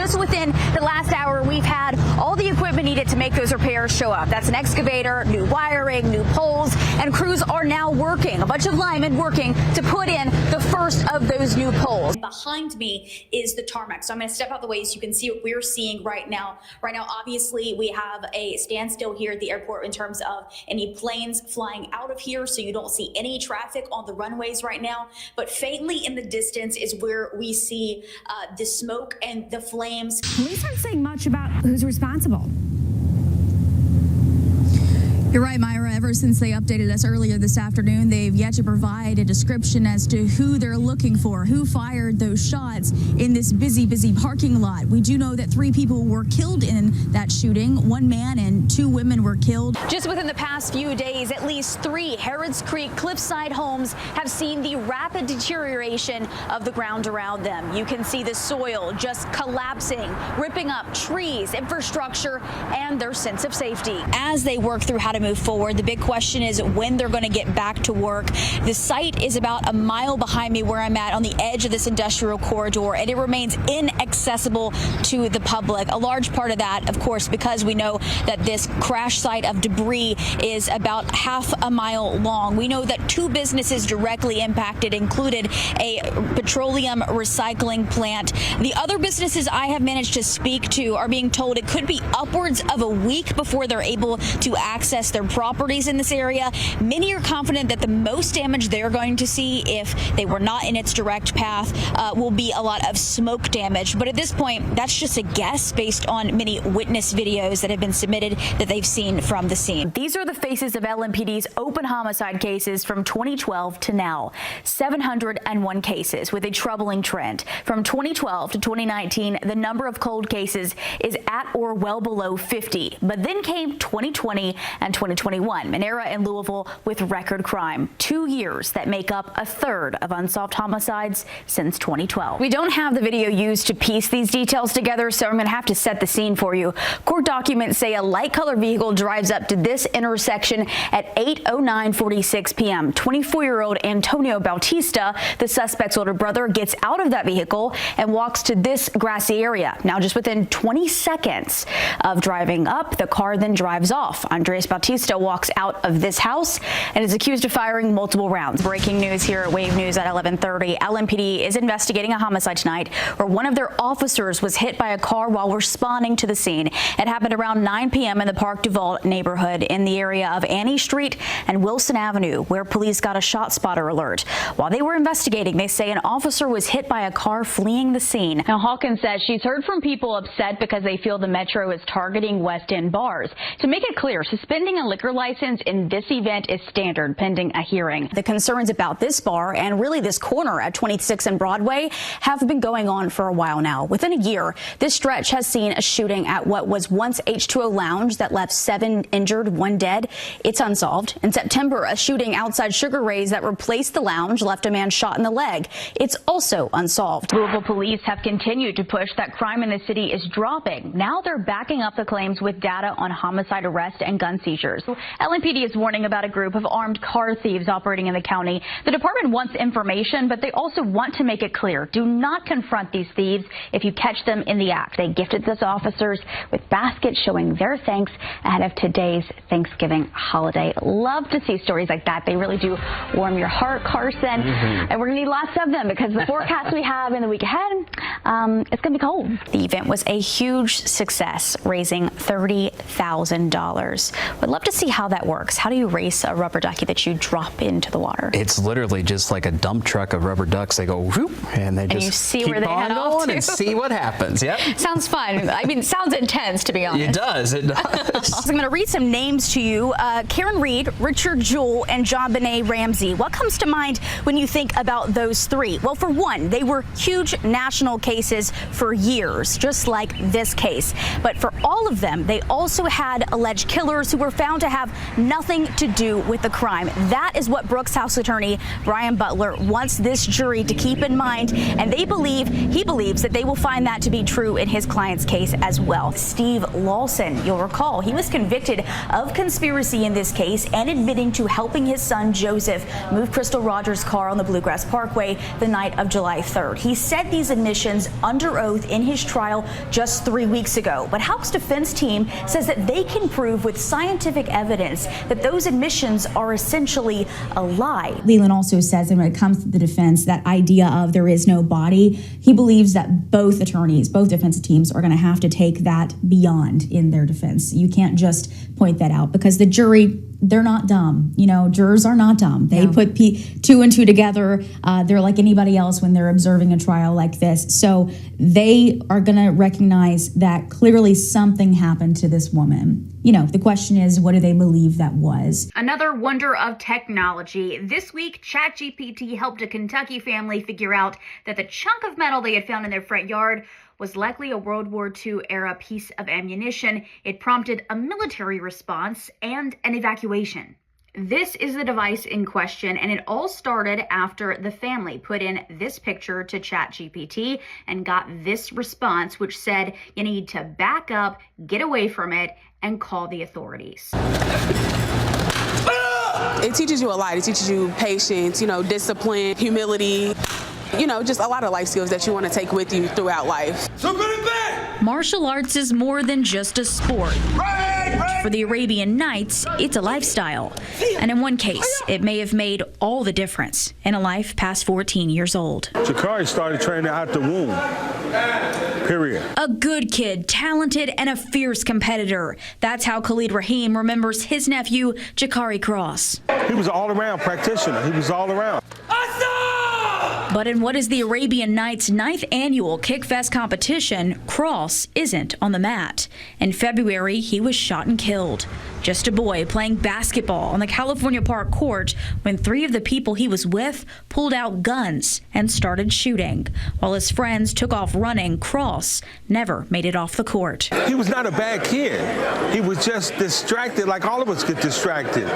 just within the last hour, we've had all the equipment needed to make those repairs show up. That's an excavator, new wiring, new poles, and crews are now working. A bunch of linemen working to put in the first of those new poles. Behind me is the tarmac, so I'm going to step out the way so you can see what we're seeing right now. Right now, obviously, we have a standstill here at the airport in terms of any planes flying out of here, so you don't see any traffic on the runways right now. But faintly in the distance is where we see the smoke and the flames. Police aren't saying much about who's responsible. You're right, Myra. Ever since they updated us earlier this afternoon, they've yet to provide a description as to who they're looking for, who fired those shots in this busy parking lot. We do know that 3 people were killed in that shooting. 1 man and 2 women were killed. Just within the past few days, at least 3 Harrods Creek cliffside homes have seen the rapid deterioration of the ground around them. You can see the soil just collapsing, ripping up trees, infrastructure, and their sense of safety. As they work through how to move forward, the big question is when they're going to get back to work. The site is about a mile behind me where I'm at on the edge of this industrial corridor, and it remains inaccessible to the public. A large part of that, of course, because we know that this crash site of debris is about half a mile long. We know that 2 businesses directly impacted included a petroleum recycling plant. The other businesses I have managed to speak to are being told it could be upwards of a week before they're able to access their properties in this area. Many are confident that the most damage they're going to see, if they were not in its direct path, will be a lot of smoke damage. But at this point, that's just a guess based on many witness videos that have been submitted that they've seen from the scene. These are the faces of LMPD's open homicide cases from 2012 to now. 701 cases with a troubling trend. From 2012 to 2019, the number of cold cases is at or well below 50. But then came 2020 and 2021, an era in Louisville with record crime. 2 years that make up a third of unsolved homicides since 2012. We don't have the video used to piece these details together, so I'm going to have to set the scene for you. Court documents say a light colored vehicle drives up to this intersection at 8:09:46 p.m. 24-year-old Antonio Bautista, the suspect's older brother, gets out of that vehicle and walks to this grassy area. Now, just within 20 seconds of driving up, the car then drives off. Andres Bautista walks out of this house and is accused of firing multiple rounds. Breaking news here at Wave News at 11:30. LMPD is investigating a homicide tonight where one of their officers was hit by a car while responding to the scene. It happened around 9 p.m. in the Park Duval neighborhood in the area of Annie Street and Wilson Avenue, where police got a shot spotter alert. While they were investigating, they say an officer was hit by a car fleeing the scene. Now, Hawkins says she's heard from people upset because they feel the Metro is targeting West End bars. To make it clear, suspending a liquor license in this event is standard pending a hearing. The concerns about this bar and really this corner at 26th and Broadway have been going on for a while now. Within a year, this stretch has seen a shooting at what was once H2O Lounge that left 7 injured, 1 dead. It's unsolved. In September, a shooting outside Sugar Ray's that replaced the lounge left a man shot in the leg. It's also unsolved. Louisville police have continued to push that crime in the city is dropping. Now they're backing up the claims with data on homicide arrest and gun seizures. LMPD is warning about a group of armed car thieves operating in the county. The department wants information, but they also want to make it clear. Do not confront these thieves if you catch them in the act. They gifted those officers with baskets showing their thanks ahead of today's Thanksgiving holiday. Love to see stories like that. They really do warm your heart, Carson. And we're going to need lots of them because the forecast we have in the week ahead, it's going to be cold. The event was a huge success, raising $30,000. Would love to see how that works. How do you race a rubber ducky that you drop into the water? It's literally just like a dump truck of rubber ducks. They go whoop, and they just you see keep where they on head off going to. and see what happens. Yep. Sounds fun. I mean, it sounds intense, to be honest. It does. It does. So I'm going to read some names to you. Karen Reed, Richard Jewell, and John Benet Ramsey. What comes to mind when you think about those 3? Well, for one, they were huge national cases for years, just like this case. But for all of them, they also had alleged killers who were found found to have nothing to do with the crime. That is what Brooks House attorney Brian Butler wants this jury to keep in mind, and he believes that they will find that to be true in his client's case as well. Steve Lawson, you'll recall, he was convicted of conspiracy in this case and admitting to helping his son Joseph move Crystal Rogers' car on the Bluegrass Parkway the night of July 3rd. He said these admissions under oath in his trial just 3 weeks ago. But Houck's defense team says that they can prove with scientific evidence that those admissions are essentially a lie. Leland also says that when it comes to the defense, that idea of there is no body, he believes that both defense teams are going to have to take that beyond in their defense. You can't just point that out because the jury, they're not dumb. You know, jurors are not dumb. They put two and two together. They're like anybody else when they're observing a trial like this. So they are going to recognize that clearly something happened to this woman. You know, the question is, what do they believe that was? Another wonder of technology. This week, ChatGPT helped a Kentucky family figure out that the chunk of metal they had found in their front yard was likely a World War II era piece of ammunition. It prompted a military response and an evacuation. This is the device in question, and it all started after the family put in this picture to ChatGPT and got this response, which said you need to back up, get away from it, and call the authorities. It teaches you a lot. It teaches you patience, discipline, humility, just a lot of life skills that you want to take with you throughout life. So put it back! Martial arts is more than just a sport. For the Arabian Nights, it's a lifestyle. And in one case, it may have made all the difference in a life past 14 years old. Jakari started training out the womb. Period. A good kid, talented, and a fierce competitor. That's how Khalid Rahim remembers his nephew, Jakari Cross. He was an all-around practitioner. He was all around. But in what is the Arabian Nights' 9th annual Kickfest competition, Cross isn't on the mat. In February, he was shot and killed. Just a boy playing basketball on the California Park court when 3 of the people he was with pulled out guns and started shooting. While his friends took off running, Cross never made it off the court. He was not a bad kid. He was just distracted, like all of us get distracted.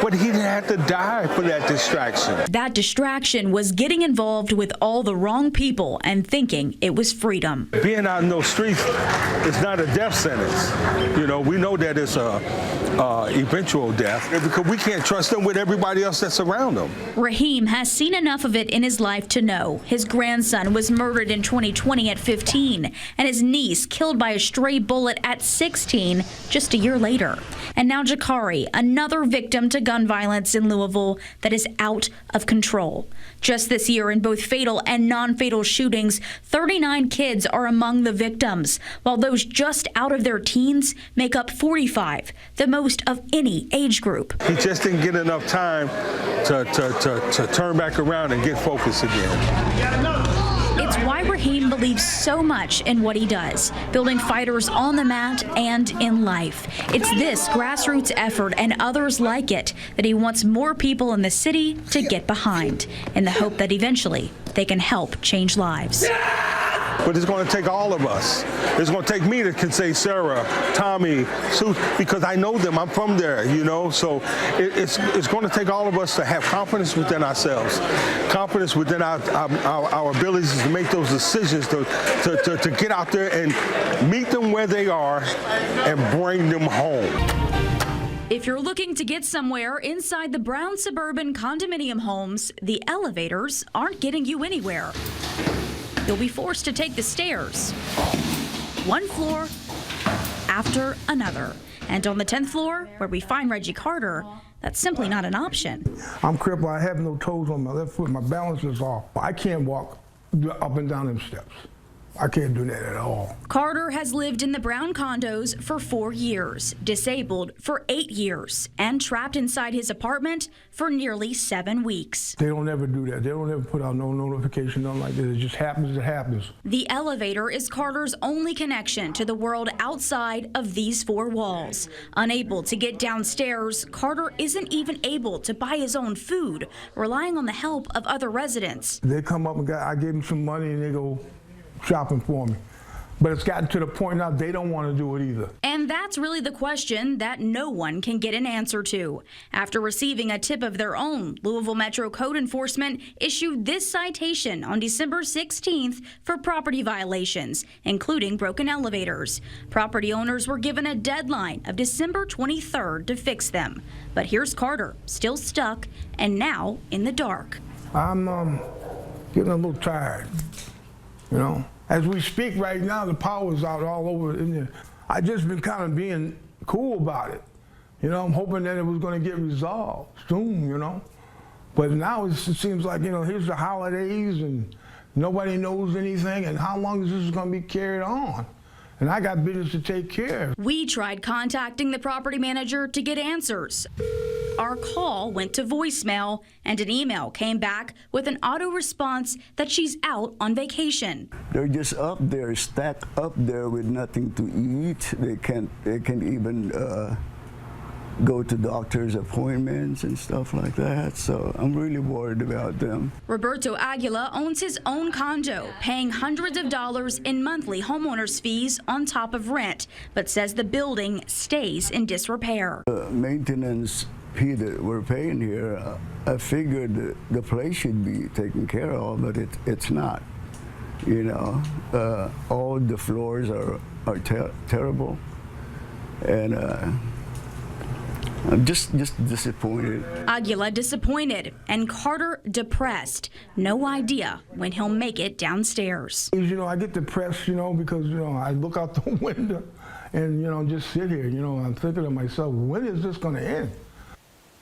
But he didn't have to die for that distraction. That distraction was getting involved with all the wrong people and thinking it was freedom. Being out in those streets is not a death sentence. We know that it's a eventual death because we can't trust them with everybody else that's around them. Rahim has seen enough of it in his life to know his grandson was murdered in 2020 at 15 and his niece killed by a stray bullet at 16 just a year later. And now Jakari, another victim to gun violence in Louisville that is out of control. Just this year, in both fatal and non-fatal shootings, 39 kids are among the victims, while those just out of their teens make up 45, the most of any age group. He just didn't get enough time to turn back around and get focused again. It's why Rahim believes so much in what he does, building fighters on the mat and in life. It's this grassroots effort and others like it that he wants more people in the city to get behind, in the hope that eventually they can help change lives. But it's going to take all of us. It's going to take me to say Sarah, Tommy, Sue, because I know them. I'm from there, So it's going to take all of us to have confidence within ourselves, confidence within our abilities to make those decisions, to get out there and meet them where they are and bring them home. If you're looking to get somewhere inside the brown suburban condominium homes, the elevators aren't getting you anywhere. You'll be forced to take the stairs, one floor after another. And on the 10th floor, where we find Reggie Carter, that's simply not an option. I'm crippled. I have no toes on my left foot. My balance is off. I can't walk up and down them steps. I can't do that at all. Carter has lived in the brown condos for 4 years, disabled for 8 years, and trapped inside his apartment for nearly 7 weeks. They don't ever do that. They don't ever put out no notification, nothing like this. It just happens, it happens. The elevator is Carter's only connection to the world outside of these 4 walls. Unable to get downstairs, Carter isn't even able to buy his own food, relying on the help of other residents. They come up and I gave them some money and they go shopping for me. But it's gotten to the point now they don't want to do it either. And that's really the question that no one can get an answer to. After receiving a tip of their own, Louisville Metro Code Enforcement issued this citation on December 16th for property violations, including broken elevators. Property owners were given a deadline of December 23rd to fix them. But here's Carter, still stuck and now in the dark. I'm getting a little tired, you know. As we speak right now, the power's out all over in there. I just been kind of being cool about it. You know, I'm hoping that it was going to get resolved soon, you know. But now it seems like, you know, here's the holidays and nobody knows anything, and how long is this going to be carried on? And I got business to take care of. We tried contacting the property manager to get answers. Our call went to voicemail, and an email came back with an auto response that she's out on vacation. They're just up there, stacked up there with nothing to eat. They can't even go to doctor's appointments and stuff like that. So I'm really worried about them. Roberto Aguila owns his own condo, paying hundreds of dollars in monthly homeowners fees on top of rent, but says the building stays in disrepair. Maintenance fee that we're paying here, I figured the place should be taken care of, but it's not. You know, all the floors are terrible, and I'm just disappointed. Aguila disappointed and Carter depressed. No idea when he'll make it downstairs. You know, I get depressed, you know, because, you know, I look out the window and, you know, just sit here, you know, I'm thinking to myself, when is this going to end?